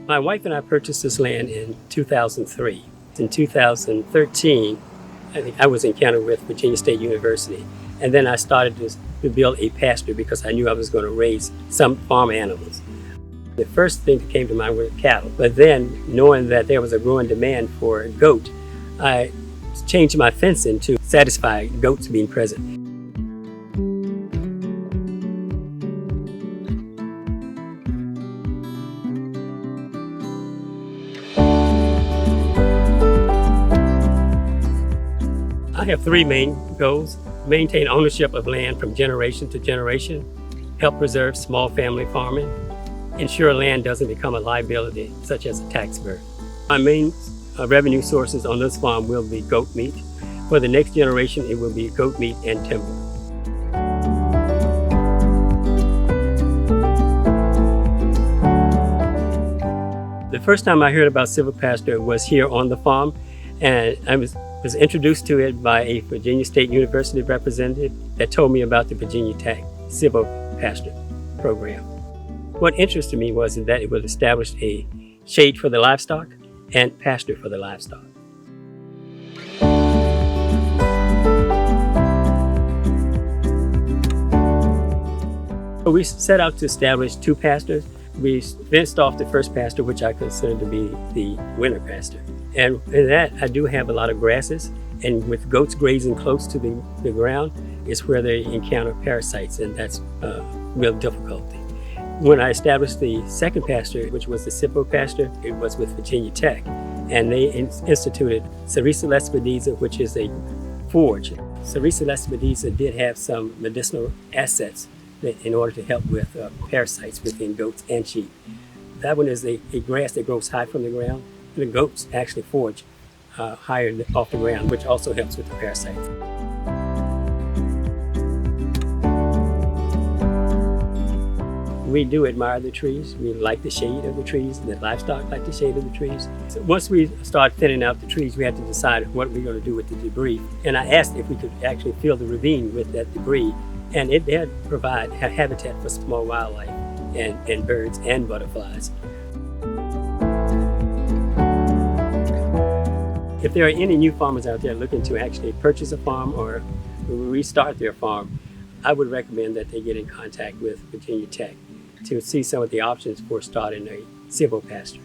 My wife and I purchased this land in 2003. In 2013, I think I was in encountered with Virginia State University, and then I started to build a pasture because I knew I was going to raise some farm animals. The first thing that came to mind were cattle, but then knowing that there was a growing demand for a goat, I changed my fencing to satisfy goats being present. I have three main goals: maintain ownership of land from generation to generation, help preserve small family farming, ensure land doesn't become a liability, such as a tax burden. My main revenue sources on this farm will be goat meat. For the next generation, it will be goat meat and timber. The first time I heard about Silvopasture was here on the farm, and I was introduced to it by a Virginia State University representative that told me about the Virginia Tech Silvopasture program. What interested me was that it would establish a shade for the livestock and pasture for the livestock. So we set out to establish two pastures. We fenced off the first pasture, which I consider to be the winter pasture. And in that, I do have a lot of grasses, and with goats grazing close to the ground is where they encounter parasites, and that's real difficulty. When I established the second pasture, which was the Silvopasture, it was with Virginia Tech, and they instituted Sericea lespedeza, which is a forage. Sericea lespedeza did have some medicinal assets in order to help with parasites within goats and sheep. That one is a grass that grows high from the ground. The goats actually forage higher off the ground, which also helps with the parasites. We do admire the trees. We like the shade of the trees. The livestock like the shade of the trees. So once we start thinning out the trees, we had to decide what we're going to do with the debris. And I asked if we could actually fill the ravine with that debris, and it did provide habitat for small wildlife and birds and butterflies. If there are any new farmers out there looking to actually purchase a farm or restart their farm, I would recommend that they get in contact with Virginia Tech to see some of the options for starting a silvopasture.